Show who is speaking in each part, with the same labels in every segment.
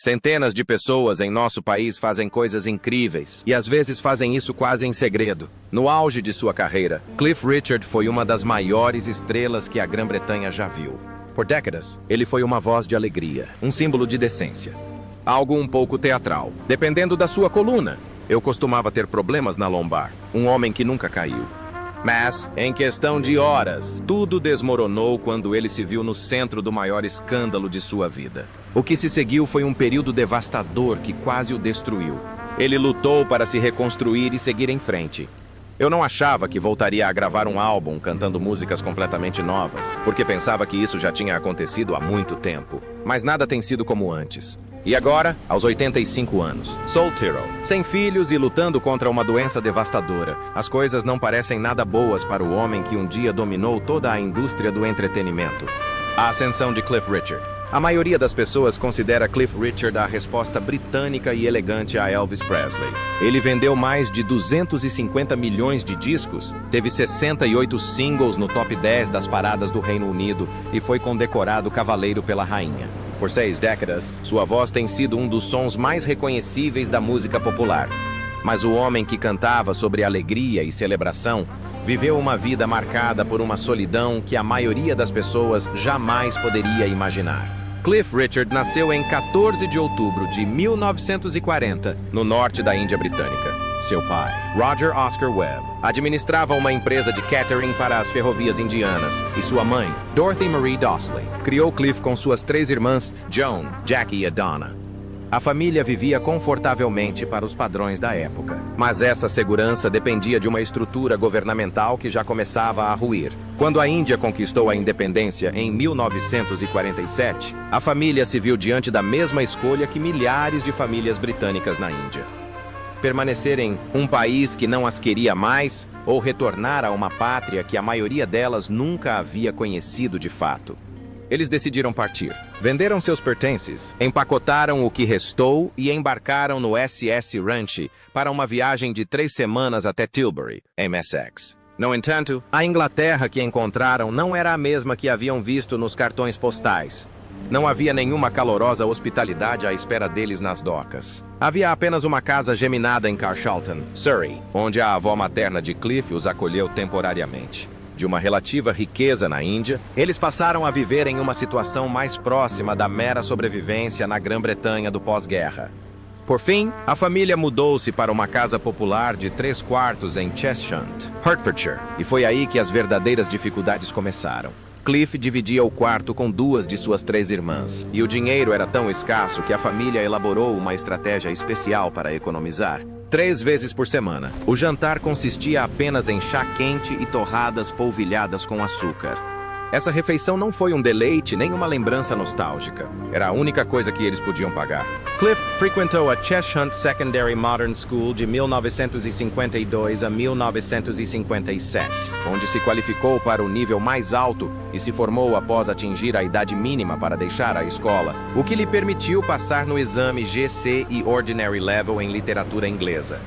Speaker 1: Centenas de pessoas em nosso país fazem coisas incríveis, e às vezes fazem isso quase em segredo. No auge de sua carreira, Cliff Richard foi uma das maiores estrelas que a Grã-Bretanha já viu. Por décadas, ele foi uma voz de alegria, um símbolo de decência. Algo um pouco teatral. Dependendo da sua coluna, eu costumava ter problemas na lombar. Um homem que nunca caiu. Mas, em questão de horas, tudo desmoronou quando ele se viu no centro do maior escândalo de sua vida. O que se seguiu foi um período devastador que quase o destruiu. Ele lutou para se reconstruir e seguir em frente. Eu não achava que voltaria a gravar um álbum cantando músicas completamente novas, porque pensava que isso já tinha acontecido há muito tempo. Mas nada tem sido como antes. E agora, aos 85 anos, solteiro, sem filhos e lutando contra uma doença devastadora, as coisas não parecem nada boas para o homem que um dia dominou toda a indústria do entretenimento. A ascensão de Cliff Richard. A maioria das pessoas considera Cliff Richard a resposta britânica e elegante a Elvis Presley. Ele vendeu mais de 250 milhões de discos, teve 68 singles no top 10 das paradas do Reino Unido e foi condecorado cavaleiro pela rainha. Por 6 décadas, sua voz tem sido um dos sons mais reconhecíveis da música popular. Mas o homem que cantava sobre alegria e celebração viveu uma vida marcada por uma solidão que a maioria das pessoas jamais poderia imaginar. Cliff Richard nasceu em 14 de outubro de 1940, no norte da Índia Britânica. Seu pai, Roger Oscar Webb, administrava uma empresa de catering para as ferrovias indianas, e sua mãe, Dorothy Marie Dawsley, criou Cliff com suas 3 irmãs, Joan, Jackie e Donna. A família vivia confortavelmente para os padrões da época. Mas essa segurança dependia de uma estrutura governamental que já começava a ruir. Quando a Índia conquistou a independência em 1947, a família se viu diante da mesma escolha que milhares de famílias britânicas na Índia. Permanecer em um país que não as queria mais ou retornar a uma pátria que a maioria delas nunca havia conhecido de fato. Eles decidiram partir. Venderam seus pertences, empacotaram o que restou e embarcaram no SS Ranch para uma viagem de 3 semanas até Tilbury, em Essex. No entanto, a Inglaterra que encontraram não era a mesma que haviam visto nos cartões postais. Não havia nenhuma calorosa hospitalidade à espera deles nas docas. Havia apenas uma casa geminada em Carshalton, Surrey, onde a avó materna de Cliff os acolheu temporariamente. De uma relativa riqueza na Índia, eles passaram a viver em uma situação mais próxima da mera sobrevivência na Grã-Bretanha do pós-guerra. Por fim, a família mudou-se para uma casa popular de 3 quartos em Cheshunt, Hertfordshire, e foi aí que as verdadeiras dificuldades começaram. Cliff dividia o quarto com 2 de suas 3 irmãs, e o dinheiro era tão escasso que a família elaborou uma estratégia especial para economizar. 3 vezes por semana, o jantar consistia apenas em chá quente e torradas polvilhadas com açúcar. Essa refeição não foi um deleite nem uma lembrança nostálgica. Era a única coisa que eles podiam pagar. Cliff frequentou a Cheshunt Secondary Modern School de 1952 a 1957, onde se qualificou para o nível mais alto e se formou após atingir a idade mínima para deixar a escola, o que lhe permitiu passar no exame GC e Ordinary Level em literatura inglesa.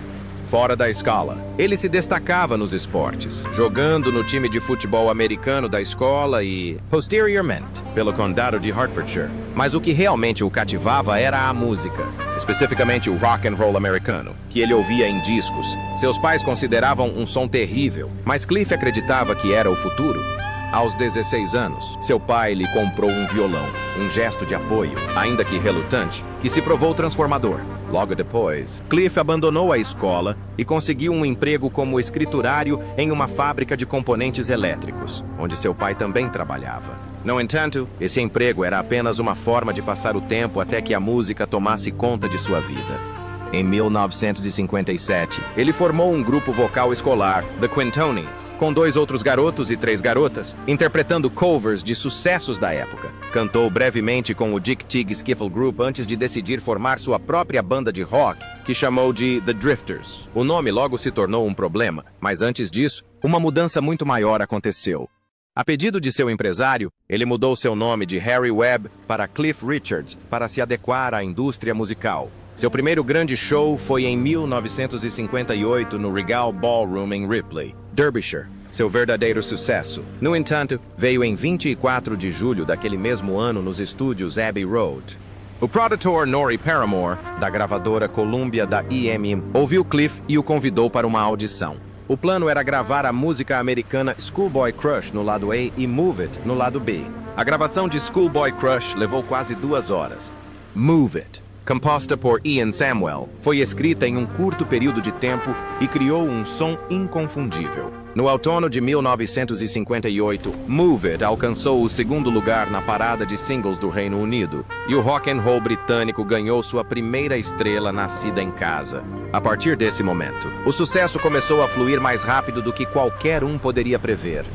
Speaker 1: Fora da escola, ele se destacava nos esportes, jogando no time de futebol americano da escola e, posteriormente, pelo condado de Hertfordshire. Mas o que realmente o cativava era a música, especificamente o rock and roll americano, que ele ouvia em discos. Seus pais consideravam um som terrível, mas Cliff acreditava que era o futuro. Aos 16 anos, seu pai lhe comprou um violão, um gesto de apoio, ainda que relutante, que se provou transformador. Logo depois, Cliff abandonou a escola e conseguiu um emprego como escriturário em uma fábrica de componentes elétricos, onde seu pai também trabalhava. No entanto, esse emprego era apenas uma forma de passar o tempo até que a música tomasse conta de sua vida. Em 1957, ele formou um grupo vocal escolar, The Quintonians, com 2 outros garotos e 3 garotas, interpretando covers de sucessos da época. Cantou brevemente com o Dick Tigg Skiffle Group antes de decidir formar sua própria banda de rock, que chamou de The Drifters. O nome logo se tornou um problema, mas antes disso, uma mudança muito maior aconteceu. A pedido de seu empresário, ele mudou seu nome de Harry Webb para Cliff Richards para se adequar à indústria musical. Seu primeiro grande show foi em 1958 no Regal Ballroom em Ripley, Derbyshire, seu verdadeiro sucesso. No entanto, veio em 24 de julho daquele mesmo ano nos estúdios Abbey Road. O produtor Norrie Paramore, da gravadora Columbia da EMI, ouviu Cliff e o convidou para uma audição. O plano era gravar a música americana Schoolboy Crush no lado A e Move It no lado B. A gravação de Schoolboy Crush levou quase 2 horas. Move It, composta por Ian Samwell, foi escrita em um curto período de tempo e criou um som inconfundível. No outono de 1958, Move It alcançou o 2º lugar na parada de singles do Reino Unido, e o rock and roll britânico ganhou sua primeira estrela nascida em casa. A partir desse momento, o sucesso começou a fluir mais rápido do que qualquer um poderia prever.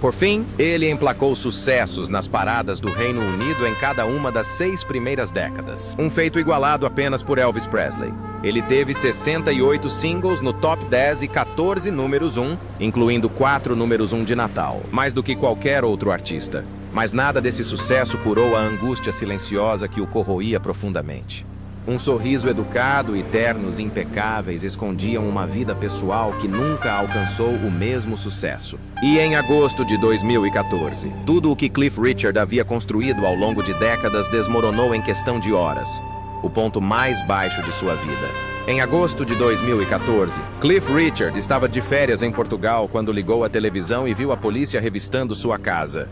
Speaker 1: Por fim, ele emplacou sucessos nas paradas do Reino Unido em cada uma das 6 primeiras décadas. Um feito igualado apenas por Elvis Presley. Ele teve 68 singles no top 10 e 14 números 1, incluindo 4 números 1 de Natal, mais do que qualquer outro artista. Mas nada desse sucesso curou a angústia silenciosa que o corroía profundamente. Um sorriso educado e ternos impecáveis escondiam uma vida pessoal que nunca alcançou o mesmo sucesso. E em agosto de 2014, tudo o que Cliff Richard havia construído ao longo de décadas desmoronou em questão de horas. O ponto mais baixo de sua vida. Em agosto de 2014, Cliff Richard estava de férias em Portugal quando ligou a televisão e viu a polícia revistando sua casa.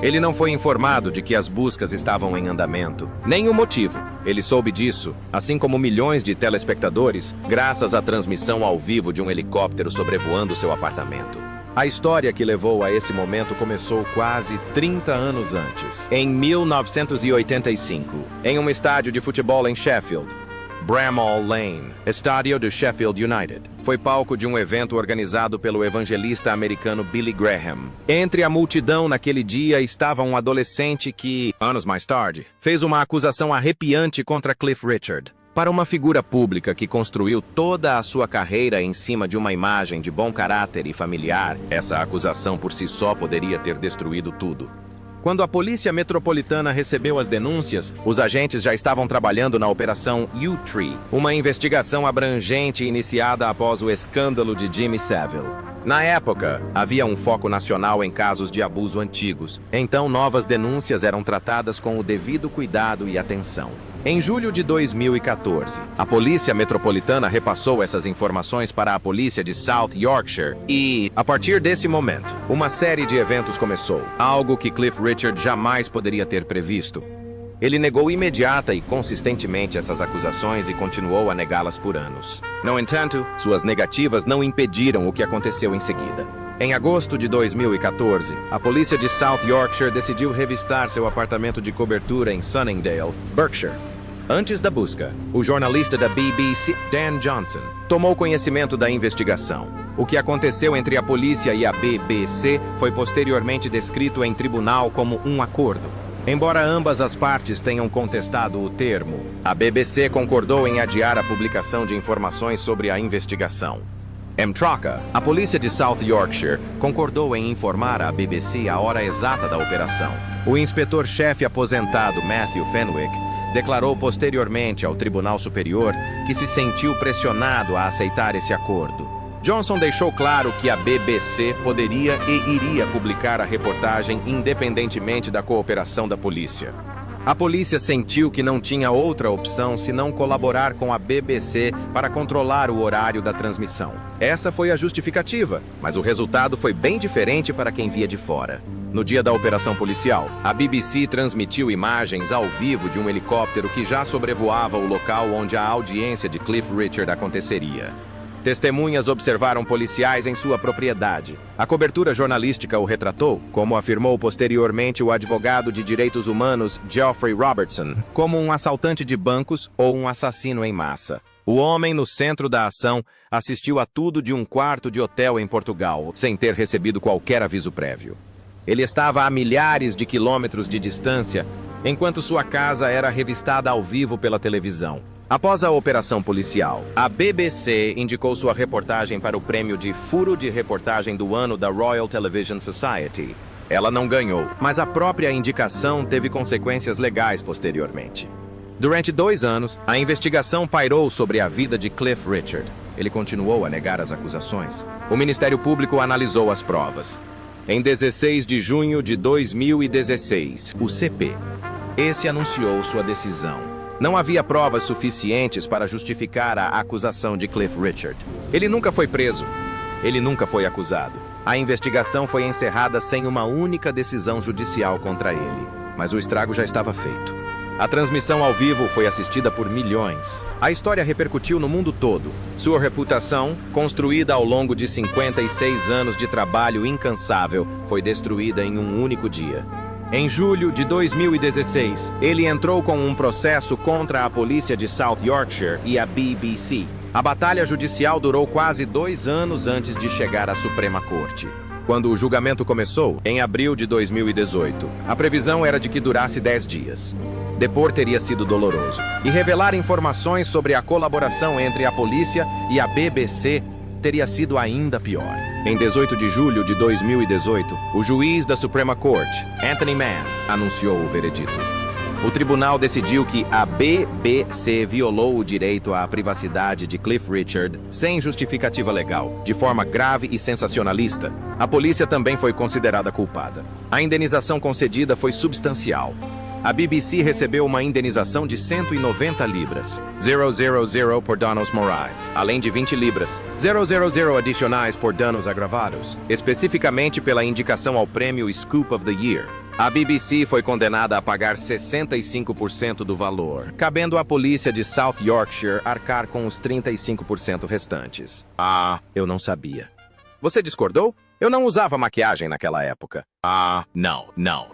Speaker 1: Ele não foi informado de que as buscas estavam em andamento, nem o motivo. Ele soube disso, assim como milhões de telespectadores, graças à transmissão ao vivo de um helicóptero sobrevoando seu apartamento. A história que levou a esse momento começou quase 30 anos antes, em 1985, em um estádio de futebol em Sheffield. Bramall Lane, estádio do Sheffield United, foi palco de um evento organizado pelo evangelista americano Billy Graham. Entre a multidão naquele dia estava um adolescente que, anos mais tarde, fez uma acusação arrepiante contra Cliff Richard. Para uma figura pública que construiu toda a sua carreira em cima de uma imagem de bom caráter e familiar, essa acusação por si só poderia ter destruído tudo. Quando a Polícia Metropolitana recebeu as denúncias, os agentes já estavam trabalhando na Operação U-Tree, uma investigação abrangente iniciada após o escândalo de Jimmy Savile. Na época, havia um foco nacional em casos de abuso antigos, então novas denúncias eram tratadas com o devido cuidado e atenção. Em julho de 2014, a Polícia Metropolitana repassou essas informações para a Polícia de South Yorkshire e, a partir desse momento, uma série de eventos começou, algo que Cliff Richard jamais poderia ter previsto. Ele negou imediata e consistentemente essas acusações e continuou a negá-las por anos. No entanto, suas negativas não impediram o que aconteceu em seguida. Em agosto de 2014, a polícia de South Yorkshire decidiu revistar seu apartamento de cobertura em Sunningdale, Berkshire. Antes da busca, o jornalista da BBC, Dan Johnson, tomou conhecimento da investigação. O que aconteceu entre a polícia e a BBC foi posteriormente descrito em tribunal como um acordo. Embora ambas as partes tenham contestado o termo, a BBC concordou em adiar a publicação de informações sobre a investigação. Em troca, a polícia de South Yorkshire concordou em informar à BBC a hora exata da operação. O inspetor-chefe aposentado Matthew Fenwick declarou posteriormente ao Tribunal Superior que se sentiu pressionado a aceitar esse acordo. Johnson deixou claro que a BBC poderia e iria publicar a reportagem independentemente da cooperação da polícia. A polícia sentiu que não tinha outra opção senão colaborar com a BBC para controlar o horário da transmissão. Essa foi a justificativa, mas o resultado foi bem diferente para quem via de fora. No dia da operação policial, a BBC transmitiu imagens ao vivo de um helicóptero que já sobrevoava o local onde a audiência de Cliff Richard aconteceria. Testemunhas observaram policiais em sua propriedade. A cobertura jornalística o retratou, como afirmou posteriormente o advogado de direitos humanos Geoffrey Robertson, como um assaltante de bancos ou um assassino em massa. O homem no centro da ação assistiu a tudo de um quarto de hotel em Portugal, sem ter recebido qualquer aviso prévio. Ele estava a milhares de quilômetros de distância, enquanto sua casa era revistada ao vivo pela televisão. Após a operação policial, a BBC indicou sua reportagem para o prêmio de Furo de Reportagem do Ano da Royal Television Society. Ela não ganhou, mas a própria indicação teve consequências legais posteriormente. Durante 2 anos, a investigação pairou sobre a vida de Cliff Richard. Ele continuou a negar as acusações. O Ministério Público analisou as provas. Em 16 de junho de 2016, o CP, esse anunciou sua decisão. Não havia provas suficientes para justificar a acusação de Cliff Richard. Ele nunca foi preso. Ele nunca foi acusado. A investigação foi encerrada sem uma única decisão judicial contra ele. Mas o estrago já estava feito. A transmissão ao vivo foi assistida por milhões. A história repercutiu no mundo todo. Sua reputação, construída ao longo de 56 anos de trabalho incansável, foi destruída em um único dia. Em julho de 2016, ele entrou com um processo contra a polícia de South Yorkshire e a BBC. A batalha judicial durou quase 2 anos antes de chegar à Suprema Corte. Quando o julgamento começou, em abril de 2018, a previsão era de que durasse 10 dias. Depor teria sido doloroso, e revelar informações sobre a colaboração entre a polícia e a BBC teria sido ainda pior. Em 18 de julho de 2018, o juiz da Suprema Corte, Anthony Mann, anunciou o veredito. O tribunal decidiu que a BBC violou o direito à privacidade de Cliff Richard sem justificativa legal, de forma grave e sensacionalista. A polícia também foi considerada culpada. A indenização concedida foi substancial. A BBC recebeu uma indenização de 190 libras, 000 por danos morais, além de 20 libras, 000 adicionais por danos agravados, especificamente pela indicação ao prêmio Scoop of the Year. A BBC foi condenada a pagar 65% do valor, cabendo à polícia de South Yorkshire arcar com os 35% restantes. Eu não sabia. Você discordou? Eu não usava maquiagem naquela época. Não.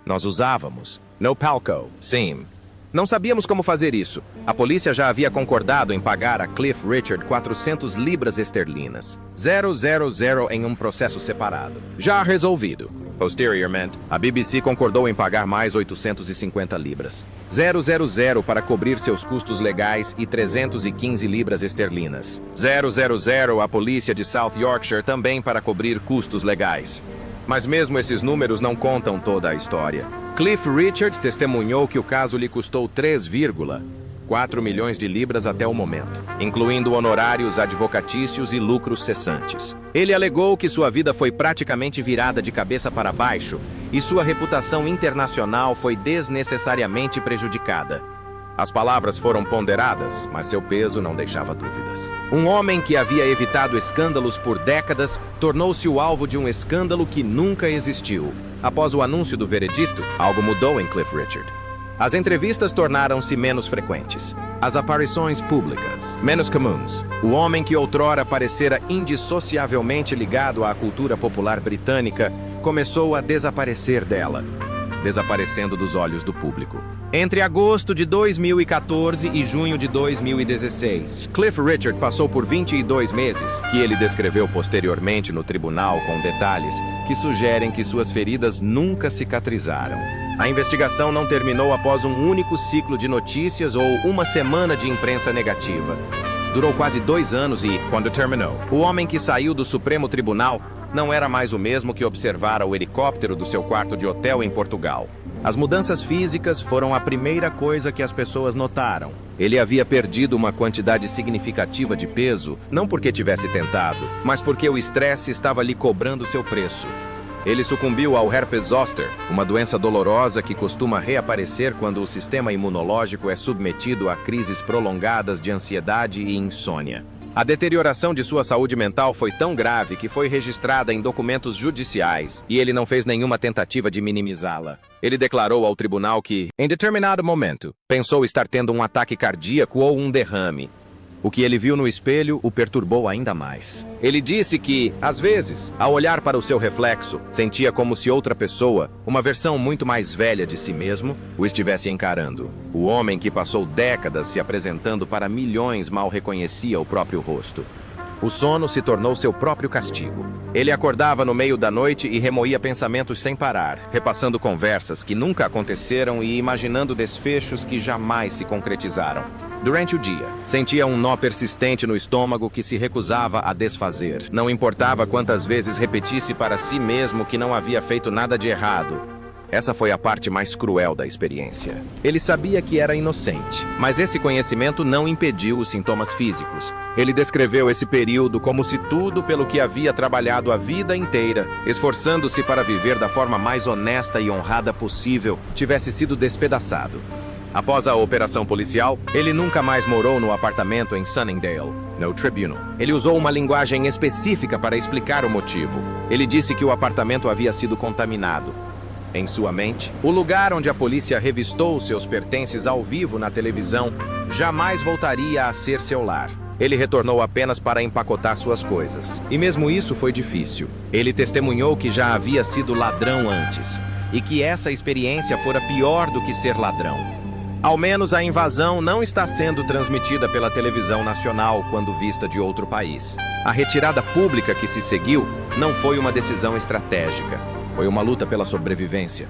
Speaker 1: Nós usávamos. No palco. Sim. Não sabíamos como fazer isso. A polícia já havia concordado em pagar a Cliff Richard 400 libras esterlinas. 000 em um processo separado. Já resolvido. Posteriormente, a BBC concordou em pagar mais 850 libras. 000 para cobrir seus custos legais e 315 libras esterlinas. 000 a polícia de South Yorkshire também para cobrir custos legais. Mas mesmo esses números não contam toda a história. Cliff Richard testemunhou que o caso lhe custou 3,4 milhões de libras até o momento, incluindo honorários advocatícios e lucros cessantes. Ele alegou que sua vida foi praticamente virada de cabeça para baixo e sua reputação internacional foi desnecessariamente prejudicada. As palavras foram ponderadas, mas seu peso não deixava dúvidas. Um homem que havia evitado escândalos por décadas tornou-se o alvo de um escândalo que nunca existiu. Após o anúncio do veredito, algo mudou em Cliff Richard. As entrevistas tornaram-se menos frequentes. As aparições públicas, menos comuns. O homem que outrora parecera indissociavelmente ligado à cultura popular britânica começou a desaparecer dela, desaparecendo dos olhos do público. Entre agosto de 2014 e junho de 2016, Cliff Richard passou por 22 meses, que ele descreveu posteriormente no tribunal com detalhes que sugerem que suas feridas nunca cicatrizaram. A investigação não terminou após um único ciclo de notícias ou uma semana de imprensa negativa. Durou quase 2 anos e, quando terminou, o homem que saiu do Supremo Tribunal não era mais o mesmo que observara o helicóptero do seu quarto de hotel em Portugal. As mudanças físicas foram a primeira coisa que as pessoas notaram. Ele havia perdido uma quantidade significativa de peso, não porque tivesse tentado, mas porque o estresse estava lhe cobrando seu preço. Ele sucumbiu ao herpes zoster, uma doença dolorosa que costuma reaparecer quando o sistema imunológico é submetido a crises prolongadas de ansiedade e insônia. A deterioração de sua saúde mental foi tão grave que foi registrada em documentos judiciais e ele não fez nenhuma tentativa de minimizá-la. Ele declarou ao tribunal que, em determinado momento, pensou estar tendo um ataque cardíaco ou um derrame. O que ele viu no espelho o perturbou ainda mais. Ele disse que, às vezes, ao olhar para o seu reflexo, sentia como se outra pessoa, uma versão muito mais velha de si mesmo, o estivesse encarando. O homem que passou décadas se apresentando para milhões mal reconhecia o próprio rosto. O sono se tornou seu próprio castigo. Ele acordava no meio da noite e remoía pensamentos sem parar, repassando conversas que nunca aconteceram e imaginando desfechos que jamais se concretizaram. Durante o dia, sentia um nó persistente no estômago que se recusava a desfazer. Não importava quantas vezes repetisse para si mesmo que não havia feito nada de errado. Essa foi a parte mais cruel da experiência. Ele sabia que era inocente, mas esse conhecimento não impediu os sintomas físicos. Ele descreveu esse período como se tudo pelo que havia trabalhado a vida inteira, esforçando-se para viver da forma mais honesta e honrada possível, tivesse sido despedaçado. Após a operação policial, ele nunca mais morou no apartamento em Sunningdale, no Tribunal. Ele usou uma linguagem específica para explicar o motivo. Ele disse que o apartamento havia sido contaminado. Em sua mente, o lugar onde a polícia revistou seus pertences ao vivo na televisão jamais voltaria a ser seu lar. Ele retornou apenas para empacotar suas coisas. E mesmo isso foi difícil. Ele testemunhou que já havia sido ladrão antes, e que essa experiência fora pior do que ser ladrão. Ao menos a invasão não está sendo transmitida pela televisão nacional quando vista de outro país. A retirada pública que se seguiu não foi uma decisão estratégica. Foi uma luta pela sobrevivência.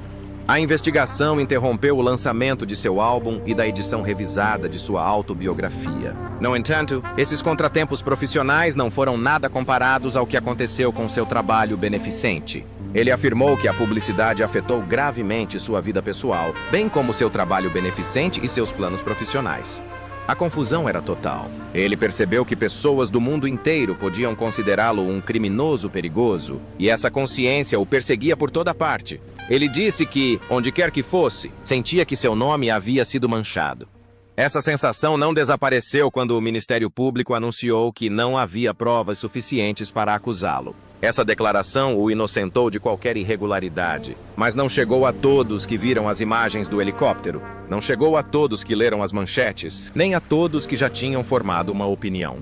Speaker 1: A investigação interrompeu o lançamento de seu álbum e da edição revisada de sua autobiografia. No entanto, esses contratempos profissionais não foram nada comparados ao que aconteceu com seu trabalho beneficente. Ele afirmou que a publicidade afetou gravemente sua vida pessoal, bem como seu trabalho beneficente e seus planos profissionais. A confusão era total. Ele percebeu que pessoas do mundo inteiro podiam considerá-lo um criminoso perigoso, e essa consciência o perseguia por toda parte. Ele disse que, onde quer que fosse, sentia que seu nome havia sido manchado. Essa sensação não desapareceu quando o Ministério Público anunciou que não havia provas suficientes para acusá-lo. Essa declaração o inocentou de qualquer irregularidade, mas não chegou a todos que viram as imagens do helicóptero, não chegou a todos que leram as manchetes, nem a todos que já tinham formado uma opinião.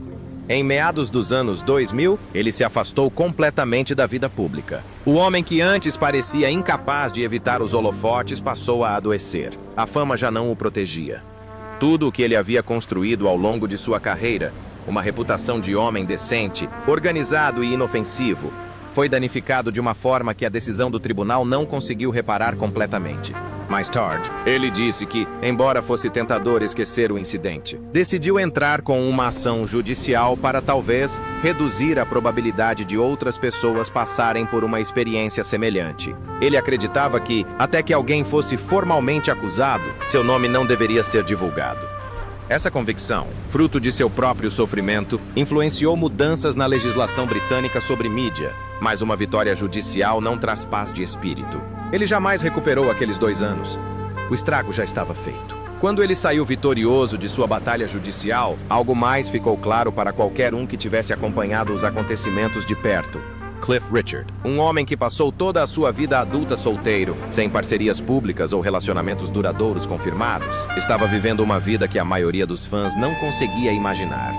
Speaker 1: Em meados dos anos 2000, ele se afastou completamente da vida pública. O homem que antes parecia incapaz de evitar os holofotes passou a adoecer. A fama já não o protegia. Tudo o que ele havia construído ao longo de sua carreira, uma reputação de homem decente, organizado e inofensivo, foi danificado de uma forma que a decisão do tribunal não conseguiu reparar completamente. Mais tarde, ele disse que, embora fosse tentador esquecer o incidente, decidiu entrar com uma ação judicial para talvez reduzir a probabilidade de outras pessoas passarem por uma experiência semelhante. Ele acreditava que, até que alguém fosse formalmente acusado, seu nome não deveria ser divulgado. Essa convicção, fruto de seu próprio sofrimento, influenciou mudanças na legislação britânica sobre mídia, mas uma vitória judicial não traz paz de espírito. Ele jamais recuperou aqueles 2 anos. O estrago já estava feito. Quando ele saiu vitorioso de sua batalha judicial, algo mais ficou claro para qualquer um que tivesse acompanhado os acontecimentos de perto. Cliff Richard, um homem que passou toda a sua vida adulta solteiro, sem parcerias públicas ou relacionamentos duradouros confirmados, estava vivendo uma vida que a maioria dos fãs não conseguia imaginar.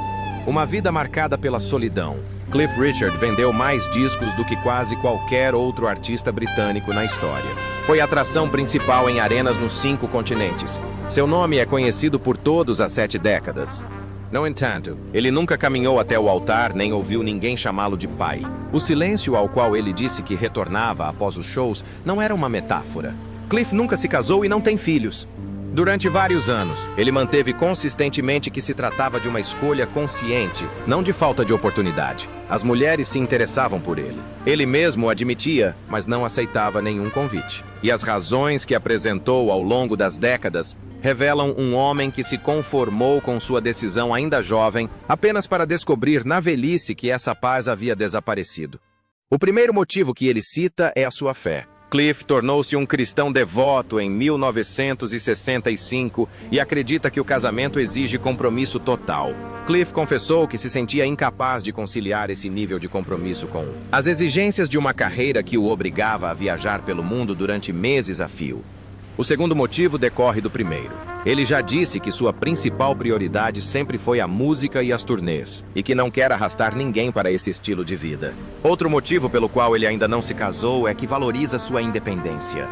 Speaker 1: Uma vida marcada pela solidão. Cliff Richard vendeu mais discos do que quase qualquer outro artista britânico na história. Foi a atração principal em arenas nos 5 continentes. Seu nome é conhecido por todos há 7 décadas. No entanto, ele nunca caminhou até o altar nem ouviu ninguém chamá-lo de pai. O silêncio ao qual ele disse que retornava após os shows não era uma metáfora. Cliff nunca se casou e não tem filhos. Durante vários anos, ele manteve consistentemente que se tratava de uma escolha consciente, não de falta de oportunidade. As mulheres se interessavam por ele. Ele mesmo admitia, mas não aceitava nenhum convite. E as razões que apresentou ao longo das décadas revelam um homem que se conformou com sua decisão ainda jovem, apenas para descobrir na velhice que essa paz havia desaparecido. O primeiro motivo que ele cita é a sua fé. Cliff tornou-se um cristão devoto em 1965 e acredita que o casamento exige compromisso total. Cliff confessou que se sentia incapaz de conciliar esse nível de compromisso com as exigências de uma carreira que o obrigava a viajar pelo mundo durante meses a fio. O segundo motivo decorre do primeiro. Ele já disse que sua principal prioridade sempre foi a música e as turnês, e que não quer arrastar ninguém para esse estilo de vida. Outro motivo pelo qual ele ainda não se casou é que valoriza sua independência.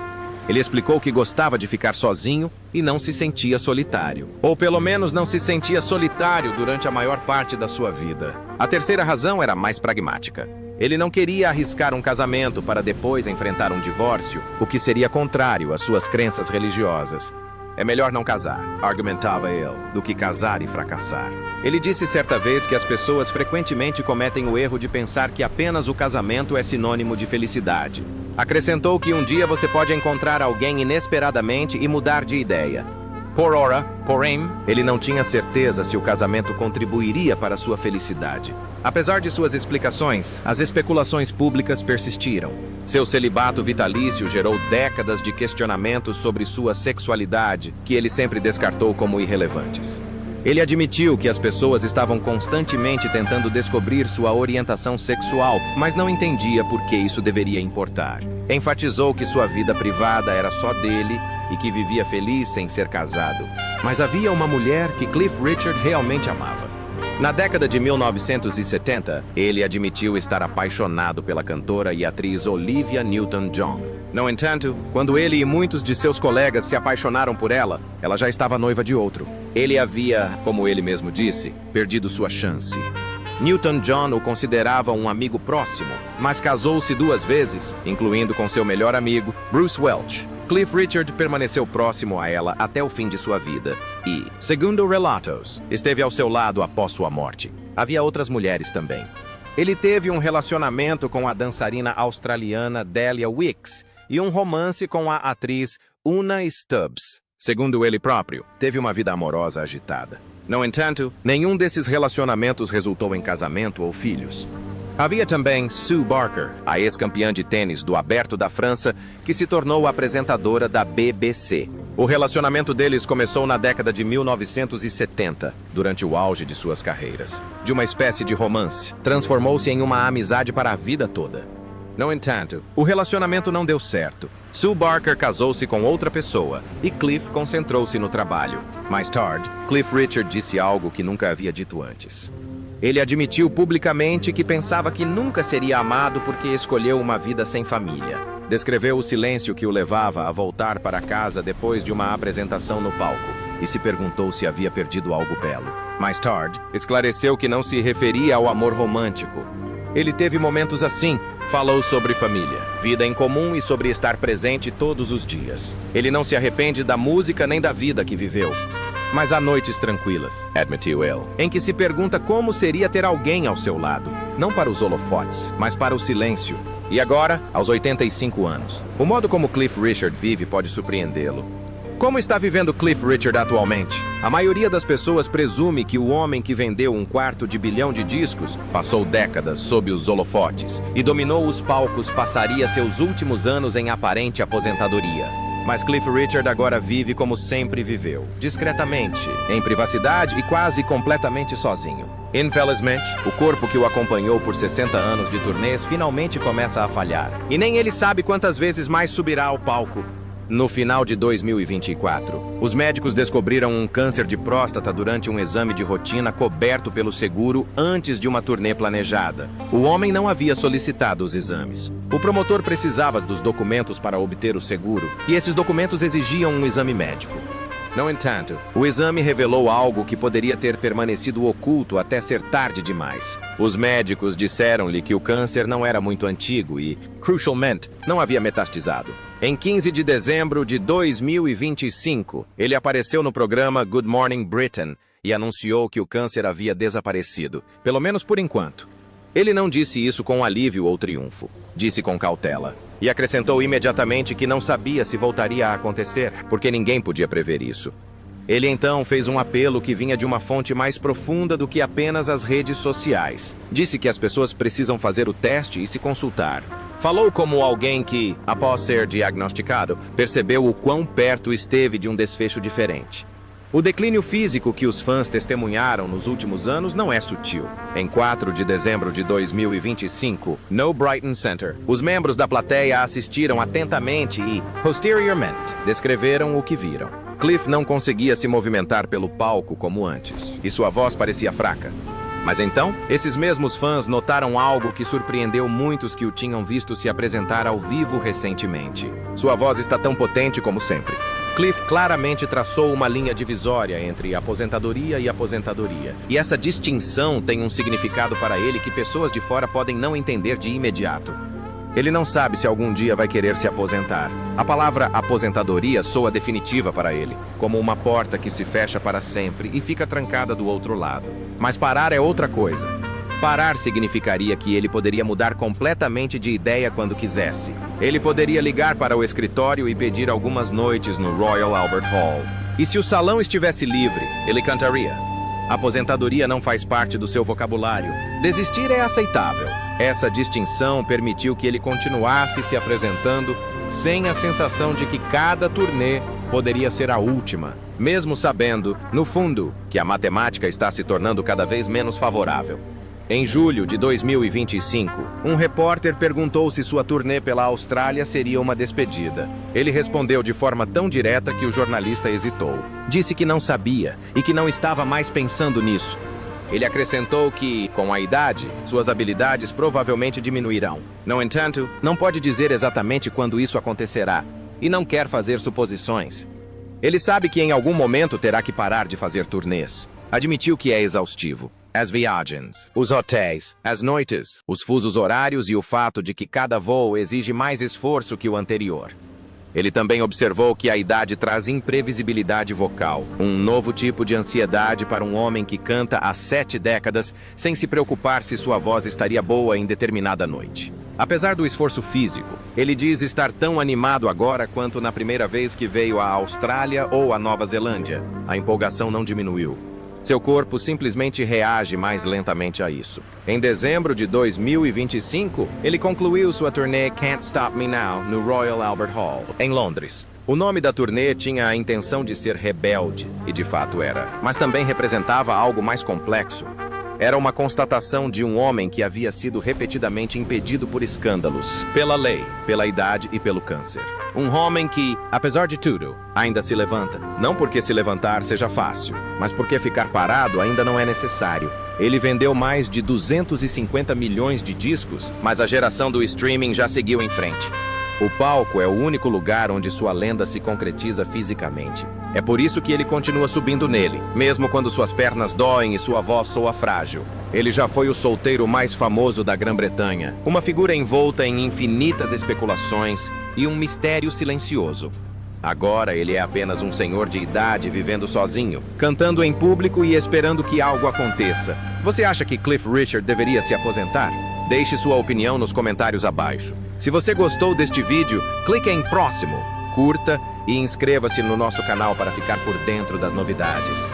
Speaker 1: Ele explicou que gostava de ficar sozinho e não se sentia solitário. Ou pelo menos não se sentia solitário durante a maior parte da sua vida. A terceira razão era mais pragmática. Ele não queria arriscar um casamento para depois enfrentar um divórcio, o que seria contrário às suas crenças religiosas. É melhor não casar, argumentava ele, do que casar e fracassar. Ele disse certa vez que as pessoas frequentemente cometem o erro de pensar que apenas o casamento é sinônimo de felicidade. Acrescentou que um dia você pode encontrar alguém inesperadamente e mudar de ideia. Por ora, porém, ele não tinha certeza se o casamento contribuiria para sua felicidade. Apesar de suas explicações, as especulações públicas persistiram. Seu celibato vitalício gerou décadas de questionamentos sobre sua sexualidade, que ele sempre descartou como irrelevantes. Ele admitiu que as pessoas estavam constantemente tentando descobrir sua orientação sexual, mas não entendia por que isso deveria importar. Enfatizou que sua vida privada era só dele e que vivia feliz sem ser casado. Mas havia uma mulher que Cliff Richard realmente amava. Na década de 1970, ele admitiu estar apaixonado pela cantora e atriz Olivia Newton-John. No entanto, quando ele e muitos de seus colegas se apaixonaram por ela, ela já estava noiva de outro. Ele havia, como ele mesmo disse, perdido sua chance. Newton-John o considerava um amigo próximo, mas casou-se 2 vezes, incluindo com seu melhor amigo, Bruce Welch. Cliff Richard permaneceu próximo a ela até o fim de sua vida e, segundo relatos, esteve ao seu lado após sua morte. Havia outras mulheres também. Ele teve um relacionamento com a dançarina australiana Delia Wicks e um romance com a atriz Una Stubbs. Segundo ele próprio, teve uma vida amorosa agitada. No entanto, nenhum desses relacionamentos resultou em casamento ou filhos. Havia também Sue Barker, a ex-campeã de tênis do Aberto da França, que se tornou apresentadora da BBC. O relacionamento deles começou na década de 1970, durante o auge de suas carreiras. De uma espécie de romance, transformou-se em uma amizade para a vida toda. No entanto, o relacionamento não deu certo. Sue Barker casou-se com outra pessoa e Cliff concentrou-se no trabalho. Mais tarde, Cliff Richard disse algo que nunca havia dito antes. Ele admitiu publicamente que pensava que nunca seria amado porque escolheu uma vida sem família. Descreveu o silêncio que o levava a voltar para casa depois de uma apresentação no palco e se perguntou se havia perdido algo belo. Mais tarde, esclareceu que não se referia ao amor romântico. Ele teve momentos assim, falou sobre família, vida em comum e sobre estar presente todos os dias. Ele não se arrepende da música nem da vida que viveu. Mas há noites tranquilas, admitiu ele, em que se pergunta como seria ter alguém ao seu lado, não para os holofotes, mas para o silêncio. E agora, aos 85 anos, o modo como Cliff Richard vive pode surpreendê-lo. Como está vivendo Cliff Richard atualmente? A maioria das pessoas presume que o homem que vendeu $250 milhão de discos, passou décadas sob os holofotes e dominou os palcos passaria seus últimos anos em aparente aposentadoria. Mas Cliff Richard agora vive como sempre viveu, discretamente, em privacidade e quase completamente sozinho. Infelizmente, o corpo que o acompanhou por 60 anos de turnês finalmente começa a falhar. E nem ele sabe quantas vezes mais subirá ao palco. No final de 2024, os médicos descobriram um câncer de próstata durante um exame de rotina coberto pelo seguro antes de uma turnê planejada. O homem não havia solicitado os exames. O promotor precisava dos documentos para obter o seguro, e esses documentos exigiam um exame médico. No entanto, o exame revelou algo que poderia ter permanecido oculto até ser tarde demais. Os médicos disseram-lhe que o câncer não era muito antigo e, crucialmente, não havia metastizado. Em 15 de dezembro de 2025, ele apareceu no programa Good Morning Britain e anunciou que o câncer havia desaparecido, pelo menos por enquanto. Ele não disse isso com alívio ou triunfo, disse com cautela. E acrescentou imediatamente que não sabia se voltaria a acontecer, porque ninguém podia prever isso. Ele então fez um apelo que vinha de uma fonte mais profunda do que apenas as redes sociais. Disse que as pessoas precisam fazer o teste e se consultar. Falou como alguém que, após ser diagnosticado, percebeu o quão perto esteve de um desfecho diferente. O declínio físico que os fãs testemunharam nos últimos anos não é sutil. Em 4 de dezembro de 2025, no Brighton Center, os membros da plateia assistiram atentamente e, posteriormente, descreveram o que viram. Cliff não conseguia se movimentar pelo palco como antes, e sua voz parecia fraca. Mas então, esses mesmos fãs notaram algo que surpreendeu muitos que o tinham visto se apresentar ao vivo recentemente. Sua voz está tão potente como sempre. Cliff claramente traçou uma linha divisória entre aposentadoria e aposentadoria. E essa distinção tem um significado para ele que pessoas de fora podem não entender de imediato. Ele não sabe se algum dia vai querer se aposentar. A palavra aposentadoria soa definitiva para ele, como uma porta que se fecha para sempre e fica trancada do outro lado. Mas parar é outra coisa. Parar significaria que ele poderia mudar completamente de ideia quando quisesse. Ele poderia ligar para o escritório e pedir algumas noites no Royal Albert Hall. E se o salão estivesse livre, ele cantaria. Aposentadoria não faz parte do seu vocabulário. Desistir é aceitável. Essa distinção permitiu que ele continuasse se apresentando sem a sensação de que cada turnê poderia ser a última, mesmo sabendo, no fundo, que a matemática está se tornando cada vez menos favorável. Em julho de 2025, um repórter perguntou se sua turnê pela Austrália seria uma despedida. Ele respondeu de forma tão direta que o jornalista hesitou. Disse que não sabia e que não estava mais pensando nisso. Ele acrescentou que, com a idade, suas habilidades provavelmente diminuirão. No entanto, não pode dizer exatamente quando isso acontecerá e não quer fazer suposições. Ele sabe que em algum momento terá que parar de fazer turnês. Admitiu que é exaustivo. As viagens, os hotéis, as noites, os fusos horários e o fato de que cada voo exige mais esforço que o anterior. Ele também observou que a idade traz imprevisibilidade vocal, um novo tipo de ansiedade para um homem que canta há 7 décadas sem se preocupar se sua voz estaria boa em determinada noite. Apesar do esforço físico, ele diz estar tão animado agora quanto na primeira vez que veio à Austrália ou à Nova Zelândia. A empolgação não diminuiu. Seu corpo simplesmente reage mais lentamente a isso. Em dezembro de 2025, ele concluiu sua turnê Can't Stop Me Now no Royal Albert Hall, em Londres. O nome da turnê tinha a intenção de ser rebelde, e de fato era, mas também representava algo mais complexo. Era uma constatação de um homem que havia sido repetidamente impedido por escândalos, pela lei, pela idade e pelo câncer. Um homem que, apesar de tudo, ainda se levanta. Não porque se levantar seja fácil, mas porque ficar parado ainda não é necessário. Ele vendeu mais de 250 milhões de discos, mas a geração do streaming já seguiu em frente. O palco é o único lugar onde sua lenda se concretiza fisicamente. É por isso que ele continua subindo nele, mesmo quando suas pernas doem e sua voz soa frágil. Ele já foi o solteiro mais famoso da Grã-Bretanha, uma figura envolta em infinitas especulações e um mistério silencioso. Agora ele é apenas um senhor de idade vivendo sozinho, cantando em público e esperando que algo aconteça. Você acha que Cliff Richard deveria se aposentar? Deixe sua opinião nos comentários abaixo. Se você gostou deste vídeo, clique em próximo, curta e inscreva-se no nosso canal para ficar por dentro das novidades.